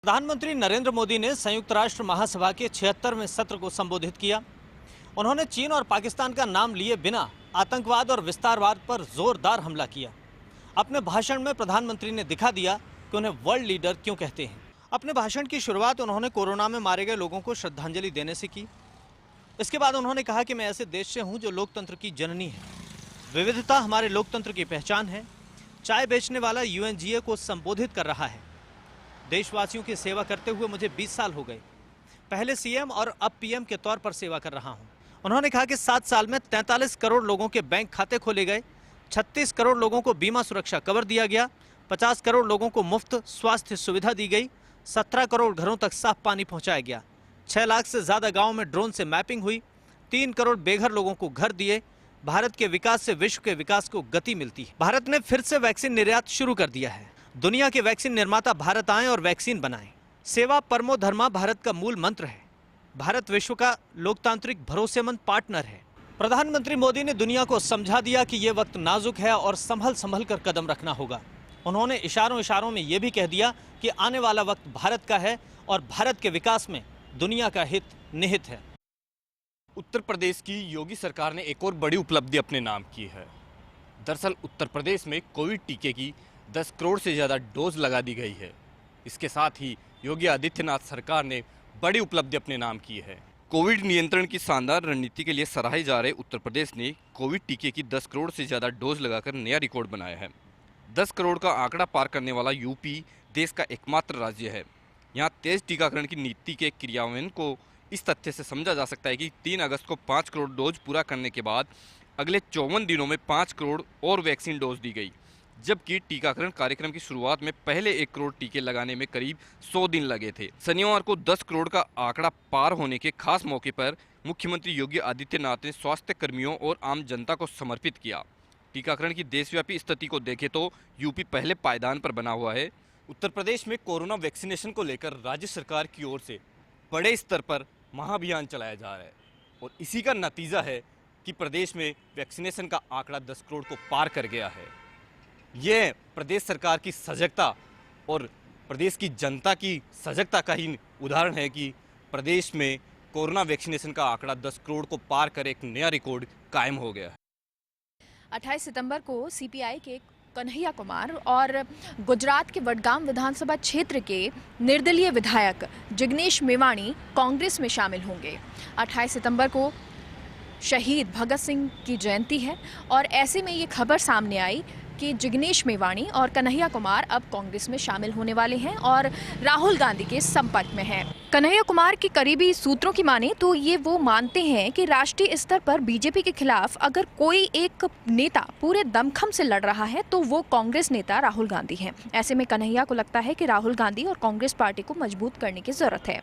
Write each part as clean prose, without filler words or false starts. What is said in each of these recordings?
प्रधानमंत्री नरेंद्र मोदी ने संयुक्त राष्ट्र महासभा के 76वें सत्र को संबोधित किया। उन्होंने चीन और पाकिस्तान का नाम लिए बिना आतंकवाद और विस्तारवाद पर जोरदार हमला किया। अपने भाषण में प्रधानमंत्री ने दिखा दिया कि उन्हें वर्ल्ड लीडर क्यों कहते हैं। अपने भाषण की शुरुआत उन्होंने कोरोना में मारे गए लोगों को श्रद्धांजलि देने से की। इसके बाद उन्होंने कहा कि मैं ऐसे देश से हूं जो लोकतंत्र की जननी है। विविधता हमारे लोकतंत्र की पहचान है। चाय बेचने वाला यूएनजीए को संबोधित कर रहा है। देशवासियों की सेवा करते हुए मुझे 20 साल हो गए। पहले सीएम और अब पीएम के तौर पर सेवा कर रहा हूं। उन्होंने कहा कि 7 साल में 43 करोड़ लोगों के बैंक खाते खोले गए, 36 करोड़ लोगों को बीमा सुरक्षा कवर दिया गया, 50 करोड़ लोगों को मुफ्त स्वास्थ्य सुविधा दी गई, 17 करोड़ घरों तक साफ पानी पहुंचाया गया, 6 लाख से ज्यादा गाँव में ड्रोन से मैपिंग हुई, 3 करोड़ बेघर लोगों को घर दिए। भारत के विकास से विश्व के विकास को गति मिलती है। भारत ने फिर से वैक्सीन निर्यात शुरू कर दिया है। दुनिया के वैक्सीन निर्माता भारत आएं और वैक्सीन बनाएं। सेवा परमो धर्मा भारत का मूल मंत्र है। भारत विश्व का लोकतांत्रिक भरोसेमंद पार्टनर है। प्रधानमंत्री मोदी ने दुनिया को समझा दिया कि ये वक्त नाजुक है और संभल कर कदम रखना होगा। उन्होंने इशारों में ये भी कह दिया कि आने वाला वक्त भारत का है और भारत के विकास में दुनिया का हित निहित है। उत्तर प्रदेश की योगी सरकार ने एक और बड़ी उपलब्धि अपने नाम की है। दरअसल उत्तर प्रदेश में कोविड टीके की 10 करोड़ से ज़्यादा डोज लगा दी गई है। इसके साथ ही योगी आदित्यनाथ सरकार ने बड़ी उपलब्धि अपने नाम की है। कोविड नियंत्रण की शानदार रणनीति के लिए सराहे जा रहे उत्तर प्रदेश ने कोविड टीके की 10 करोड़ से ज़्यादा डोज लगाकर नया रिकॉर्ड बनाया है। 10 करोड़ का आंकड़ा पार करने वाला यूपी देश का एकमात्र राज्य है। यहाँ तेज टीकाकरण की नीति के क्रियान्वयन को इस तथ्य से समझा जा सकता है कि 3 अगस्त को 5 करोड़ डोज पूरा करने के बाद अगले 54 दिनों में 5 करोड़ और वैक्सीन डोज दी गई, जबकि टीकाकरण कार्यक्रम की शुरुआत में पहले 1 करोड़ टीके लगाने में करीब 100 दिन लगे थे। शनिवार को 10 करोड़ का आंकड़ा पार होने के खास मौके पर मुख्यमंत्री योगी आदित्यनाथ ने स्वास्थ्य कर्मियों और आम जनता को समर्पित किया। टीकाकरण की देशव्यापी स्थिति को देखें तो यूपी पहले पायदान पर बना हुआ है। उत्तर प्रदेश में कोरोना वैक्सीनेशन को लेकर राज्य सरकार की ओर से बड़े स्तर पर महाअभियान चलाया जा रहा है और इसी का नतीजा है कि प्रदेश में वैक्सीनेशन का आंकड़ा 10 करोड़ को पार कर गया है। यह प्रदेश सरकार की सजगता और प्रदेश की जनता की सजगता का ही उदाहरण है कि प्रदेश में कोरोना वैक्सीनेशन का आंकड़ा 10 करोड़ को पार कर एक नया रिकॉर्ड कायम हो गया है। 28 सितंबर को सीपीआई के कन्हैया कुमार और गुजरात के वडगाम विधानसभा क्षेत्र के निर्दलीय विधायक जिग्नेश मेवाणी कांग्रेस में शामिल होंगे। 28 सितंबर को शहीद भगत सिंह की जयंती है और ऐसे में ये खबर सामने आई कि जिग्नेश मेवाणी और कन्हैया कुमार अब कांग्रेस में शामिल होने वाले हैं और राहुल गांधी के संपर्क में हैं। कन्हैया कुमार के करीबी सूत्रों की माने तो ये वो मानते हैं कि राष्ट्रीय स्तर पर बीजेपी के खिलाफ अगर कोई एक नेता पूरे दमखम से लड़ रहा है तो वो कांग्रेस नेता राहुल गांधी हैं। ऐसे में कन्हैया को लगता है कि राहुल गांधी और कांग्रेस पार्टी को मजबूत करने की जरूरत है।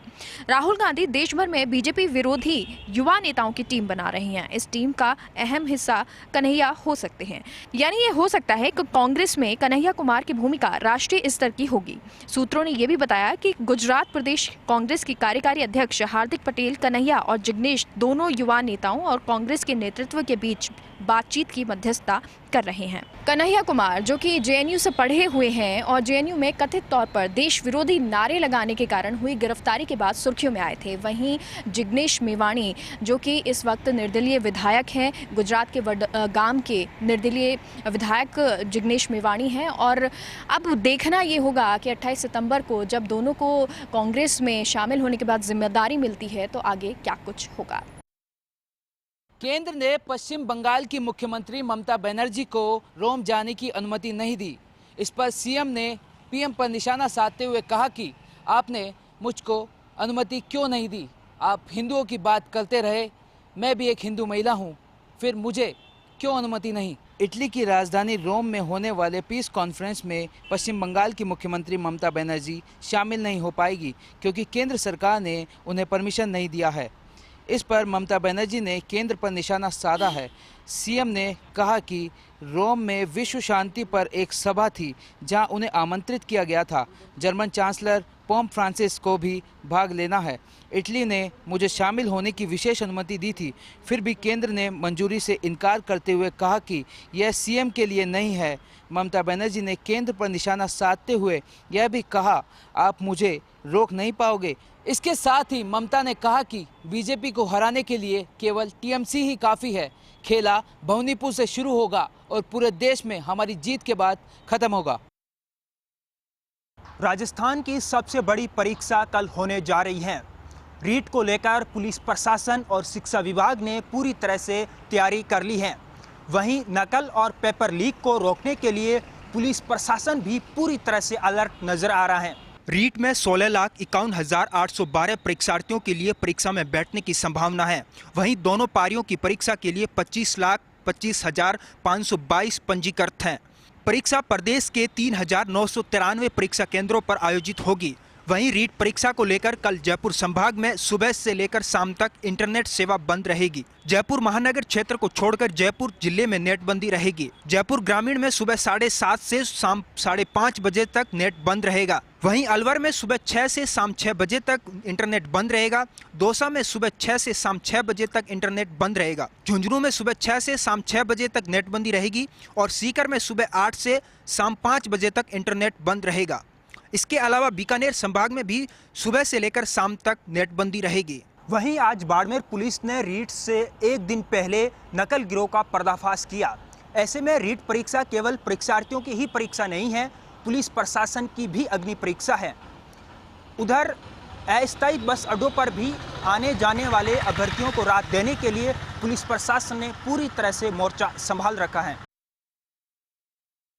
राहुल गांधी देश भर में बीजेपी विरोधी युवा नेताओं की टीम बना रही हैं। इस टीम का अहम हिस्सा कन्हैया हो सकते हैं, यानी ये हो सकता है कि कांग्रेस में कन्हैया कुमार की भूमिका राष्ट्रीय स्तर की होगी। सूत्रों ने यह भी बताया कि गुजरात प्रदेश कांग्रेस की कार्यकारी अध्यक्ष हार्दिक पटेल कन्हैया और जिग्नेश दोनों युवा नेताओं और कांग्रेस के नेतृत्व के बीच बातचीत की मध्यस्थता कर रहे हैं। कन्हैया कुमार जो कि जेएनयू से पढ़े हुए हैं और जेएनयू में कथित तौर पर देश विरोधी नारे लगाने के कारण हुई गिरफ्तारी के बाद सुर्खियों में आए थे। वहीं जिग्नेश मेवाणी जो कि इस वक्त निर्दलीय विधायक हैं, गुजरात के वडगाम के निर्दलीय विधायक जिग्नेश मेवाणी हैं और अब देखना ये होगा कि 28 सितंबर को जब दोनों को कांग्रेस में शामिल होने के बाद जिम्मेदारी मिलती है तो आगे क्या कुछ होगा। केंद्र ने पश्चिम बंगाल की मुख्यमंत्री ममता बनर्जी को रोम जाने की अनुमति नहीं दी। इस पर सीएम ने पीएम पर निशाना साधते हुए कहा कि आपने मुझको अनुमति क्यों नहीं दी? आप हिंदुओं की बात करते रहे, मैं भी एक हिंदू महिला हूं, फिर मुझे क्यों अनुमति नहीं? इटली की राजधानी रोम में होने वाले पीस कॉन्फ्रेंस में पश्चिम बंगाल की मुख्यमंत्री ममता बनर्जी शामिल नहीं हो पाएगी क्योंकि केंद्र सरकार ने उन्हें परमिशन नहीं दिया है। इस पर ममता बनर्जी ने केंद्र पर निशाना साधा है। सीएम ने कहा कि रोम में विश्व शांति पर एक सभा थी जहां उन्हें आमंत्रित किया गया था। जर्मन चांसलर पोप फ्रांसिस को भी भाग लेना है। इटली ने मुझे शामिल होने की विशेष अनुमति दी थी, फिर भी केंद्र ने मंजूरी से इनकार करते हुए कहा कि यह सीएम के लिए नहीं है। ममता बनर्जी ने केंद्र पर निशाना साधते हुए यह भी कहा, आप मुझे रोक नहीं पाओगे। इसके साथ ही ममता ने कहा कि बीजेपी को हराने के लिए केवल टीएमसी ही काफ़ी है। खेला भवनीपुर से शुरू होगा और पूरे देश में हमारी जीत के बाद खत्म होगा। राजस्थान की सबसे बड़ी परीक्षा कल होने जा रही है। रीट को लेकर पुलिस प्रशासन और शिक्षा विभाग ने पूरी तरह से तैयारी कर ली है। वहीं नकल और पेपर लीक को रोकने के लिए पुलिस प्रशासन भी पूरी तरह से अलर्ट नजर आ रहा है। रीट में 16,51,812 परीक्षार्थियों के लिए परीक्षा में बैठने की संभावना है। वहीं दोनों पारियों की परीक्षा के लिए 25,25,522 पंजीकृत हैं। परीक्षा प्रदेश के 3,993 परीक्षा केंद्रों पर आयोजित होगी। वहीं रीट परीक्षा को लेकर कल जयपुर संभाग में सुबह से लेकर शाम तक इंटरनेट सेवा बंद रहेगी। जयपुर महानगर क्षेत्र को छोड़कर जयपुर जिले में नेटबंदी रहेगी। जयपुर ग्रामीण में सुबह 7:30 से शाम 5:30 बजे तक नेट बंद रहेगा। वहीं अलवर में सुबह 6 से शाम 6 बजे तक इंटरनेट बंद रहेगा। दौसा में सुबह 6 से शाम 6 बजे तक इंटरनेट बंद रहेगा। झुंझुनू में सुबह 6 से शाम 6 बजे तक नेटबंदी रहेगी और सीकर में सुबह 8 से शाम 5 बजे तक इंटरनेट बंद रहेगा। इसके अलावा बीकानेर संभाग में भी सुबह से लेकर शाम तक नेटबंदी रहेगी। वहीं आज बाड़मेर पुलिस ने रीट से एक दिन पहले नकल गिरोह का पर्दाफाश किया। ऐसे में रीट परीक्षा केवल परीक्षार्थियों की ही परीक्षा नहीं है, पुलिस प्रशासन की भी अग्नि परीक्षा है। उधर अस्थायी बस अड्डों पर भी आने जाने वाले अभ्यर्थियों को राहत देने के लिए पुलिस प्रशासन ने पूरी तरह से मोर्चा संभाल रखा है।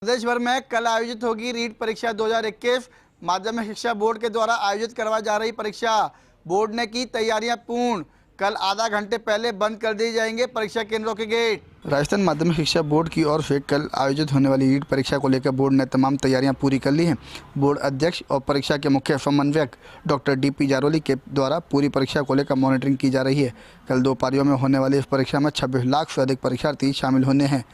प्रदेश भर में कल आयोजित होगी रीट परीक्षा 2021। माध्यमिक शिक्षा बोर्ड के द्वारा आयोजित करवाई जा रही परीक्षा। बोर्ड ने की तैयारियां पूर्ण। कल आधा घंटे पहले बंद कर दिए जाएंगे परीक्षा केंद्रों के गेट। राजस्थान माध्यमिक शिक्षा बोर्ड की ओर से कल आयोजित होने वाली रीट परीक्षा को लेकर बोर्ड ने तमाम तैयारियां पूरी कर ली हैं। बोर्ड अध्यक्ष और परीक्षा के मुख्य समन्वयक डॉक्टर DP जारोली के द्वारा पूरी परीक्षा को लेकर मॉनिटरिंग की जा रही है। कल 2 पारियों में होने वाली इस परीक्षा में 26 लाख से अधिक परीक्षार्थी शामिल होने हैं,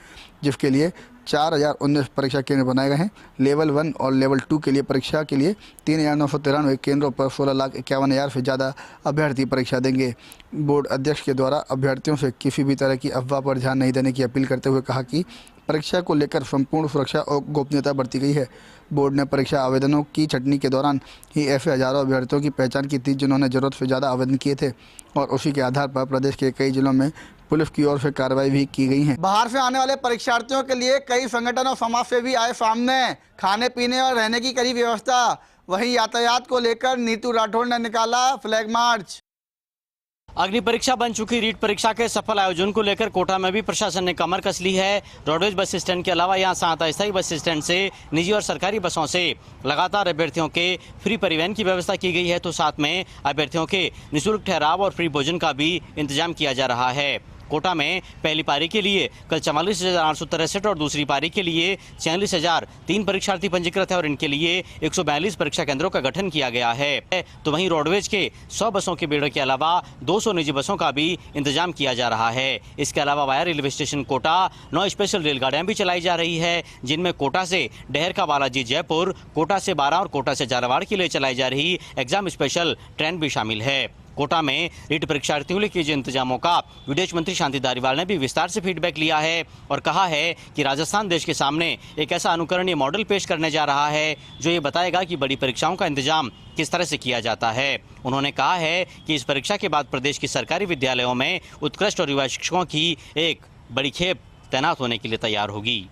जिसके लिए 4019 परीक्षा केंद्र बनाए गए हैं। लेवल 1 और लेवल 2 के लिए परीक्षा के लिए 3,993 केंद्रों पर 16,51,000 से ज़्यादा अभ्यर्थी परीक्षा देंगे। बोर्ड अध्यक्ष के द्वारा अभ्यर्थियों से किसी भी तरह की अफवाह पर ध्यान नहीं देने की अपील करते हुए कहा कि परीक्षा को लेकर संपूर्ण सुरक्षा और गोपनीयता बरती गई है। बोर्ड ने परीक्षा आवेदनों की छंटनी के दौरान ही ऐसे हजारों अभ्यर्थियों की पहचान की थी जिन्होंने जरूरत से ज़्यादा आवेदन किए थे और उसी के आधार पर प्रदेश के कई जिलों में पुलिस की ओर से कार्रवाई भी की गई है। बाहर से आने वाले परीक्षार्थियों के लिए कई संगठन और समाजसेवी आए सामने। खाने पीने और रहने की कड़ी व्यवस्था। वहीं यातायात को लेकर नीतू राठौड़ ने निकाला फ्लैग मार्च। अग्नि परीक्षा बन चुकी रीट परीक्षा के सफल आयोजन को लेकर कोटा में भी प्रशासन ने कमर कस ली है। रोडवेज बस स्टैंड के अलावा यहां 7 अस्थायी बस स्टैंड से निजी और सरकारी बसों से लगातार अभ्यर्थियों के फ्री परिवहन की व्यवस्था की गई है, तो साथ में अभ्यर्थियों के निःशुल्क ठहराव और फ्री भोजन का भी इंतजाम किया जा रहा है। कोटा में पहली पारी के लिए कल 44,863 और दूसरी पारी के लिए 46,003 परीक्षार्थी पंजीकृत है और इनके लिए 142 परीक्षा केंद्रों का गठन किया गया है। तो वहीं रोडवेज के 100 बसों के बेड़े के अलावा 200 निजी बसों का भी इंतजाम किया जा रहा है। इसके अलावा via railway station Kota 9 special रेलगाड़ियां भी चलाई जा रही है, जिनमें कोटा से डहर का बालाजी जयपुर, कोटा से बारां और कोटा से झालावाड़ के लिए चलाई जा रही एग्जाम स्पेशल ट्रेन भी शामिल है। कोटा में रीट परीक्षार्थियों के लिए किए इंतजामों का विदेश मंत्री शांति धारीवाल ने भी विस्तार से फीडबैक लिया है और कहा है कि राजस्थान देश के सामने एक ऐसा अनुकरणीय मॉडल पेश करने जा रहा है जो ये बताएगा कि बड़ी परीक्षाओं का इंतजाम किस तरह से किया जाता है। उन्होंने कहा है कि इस परीक्षा के बाद प्रदेश के सरकारी विद्यालयों में उत्कृष्ट और युवा शिक्षकों की एक बड़ी खेप तैनात होने के लिए तैयार होगी।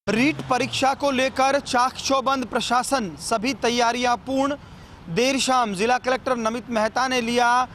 रीट परीक्षा को लेकर चाक चौबंद प्रशासन, सभी तैयारियां पूर्ण। देर शाम जिला कलेक्टर नमित मेहता ने लिया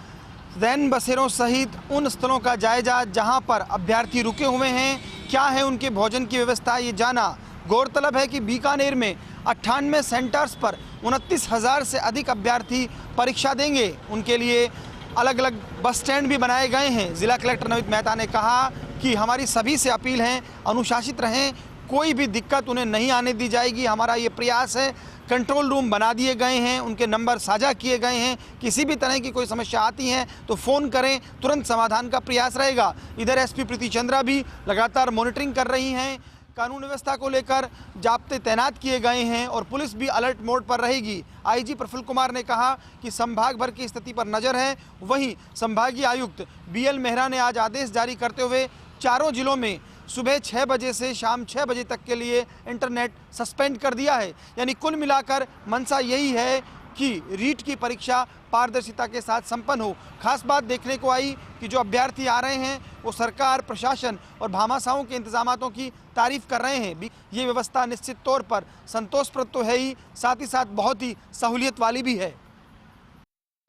रैन बसेरों सहित उन स्थलों का जायजा जहां पर अभ्यर्थी रुके हुए हैं। क्या है उनके भोजन की व्यवस्था, ये जाना। गौरतलब है कि बीकानेर में 98 सेंटर्स पर 29,000 से अधिक अभ्यर्थी परीक्षा देंगे। उनके लिए अलग अलग बस स्टैंड भी बनाए गए हैं। जिला कलेक्टर नमित मेहता ने कहा कि हमारी सभी से अपील है, अनुशासित रहें, कोई भी दिक्कत उन्हें नहीं आने दी जाएगी। हमारा ये प्रयास है कंट्रोल रूम बना दिए गए हैं, उनके नंबर साझा किए गए हैं। किसी भी तरह की कोई समस्या आती है तो फ़ोन करें, तुरंत समाधान का प्रयास रहेगा। इधर एसपी प्रीति चंद्रा भी लगातार मॉनिटरिंग कर रही हैं। कानून व्यवस्था को लेकर जाब्ते तैनात किए गए हैं और पुलिस भी अलर्ट मोड पर रहेगी। आईजी प्रफुल्ल कुमार ने कहा कि संभाग भर की स्थिति पर नज़र है। वहीं संभागीय आयुक्त बीएल मेहरा ने आज आदेश जारी करते हुए चारों जिलों में सुबह 6 बजे से शाम 6 बजे तक के लिए इंटरनेट सस्पेंड कर दिया है। यानी कुल मिलाकर मंशा यही है कि रीट की परीक्षा पारदर्शिता के साथ संपन्न हो। खास बात देखने को आई कि जो अभ्यर्थी आ रहे हैं वो सरकार, प्रशासन और भामाशाहों के इंतजामातों की तारीफ कर रहे हैं। ये व्यवस्था निश्चित तौर पर संतोषप्रद तो है ही, साथ ही साथ बहुत ही सहूलियत वाली भी है।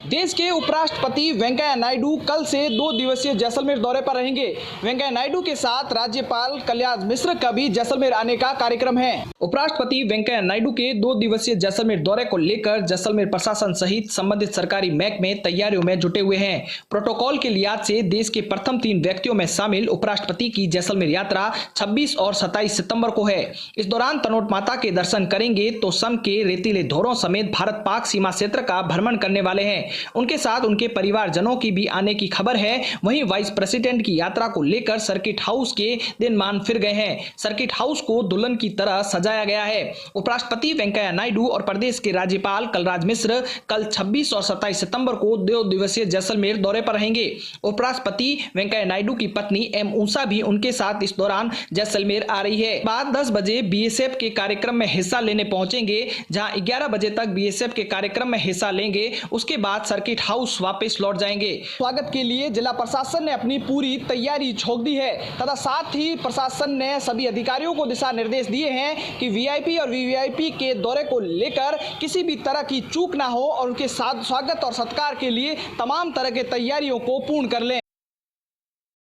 देश के उपराष्ट्रपति वेंकैया नायडू कल से 2 दिवसीय जैसलमेर दौरे पर रहेंगे। वेंकैया नायडू के साथ राज्यपाल कलराज मिश्र का भी जैसलमेर आने का कार्यक्रम है। उपराष्ट्रपति वेंकैया नायडू के 2 दिवसीय जैसलमेर दौरे को लेकर जैसलमेर प्रशासन सहित संबंधित सरकारी महकमे तैयारियों में जुटे हुए हैं। प्रोटोकॉल के लिहाज से देश के प्रथम 3 व्यक्तियों में शामिल उपराष्ट्रपति की जैसलमेर यात्रा 26 और 27 सितंबर को है। इस दौरान तनोट माता के दर्शन करेंगे तो सम के रेतीले धोरों समेत भारत पाक सीमा क्षेत्र का भ्रमण करने वाले हैं। उनके साथ उनके परिवारजनों की भी आने की खबर है। वहीं वाइस प्रेसिडेंट की यात्रा को लेकर सर्किट हाउस के दिन मान फिर गए हैं। सर्किट हाउस को दुल्हन की तरह सजाया गया है। उपराष्ट्रपति वेंकैया नायडू और प्रदेश के राज्यपाल कलराज मिश्र कल 26 और 27 सितंबर को 2 दिवसीय जैसलमेर दौरे पर रहेंगे। उपराष्ट्रपति वेंकैया नायडू की पत्नी एम ऊषा भी उनके साथ इस दौरान जैसलमेर आ रही है। बाद 10 बजे बीएसएफ के कार्यक्रम में हिस्सा लेने पहुंचेंगे, जहां 11 बजे तक बीएसएफ के कार्यक्रम में हिस्सा लेंगे। उसके बाद सर्किट हाउस वापस लौट जाएंगे। स्वागत के लिए जिला प्रशासन ने अपनी पूरी तैयारी झोंक दी है तथा साथ ही प्रशासन ने सभी अधिकारियों को दिशा निर्देश दिए हैं कि वीआईपी और वीवीआईपी के दौरे को लेकर किसी भी तरह की चूक ना हो और उनके साथ स्वागत और सत्कार के लिए तमाम तरह के तैयारियों को पूर्ण कर लें।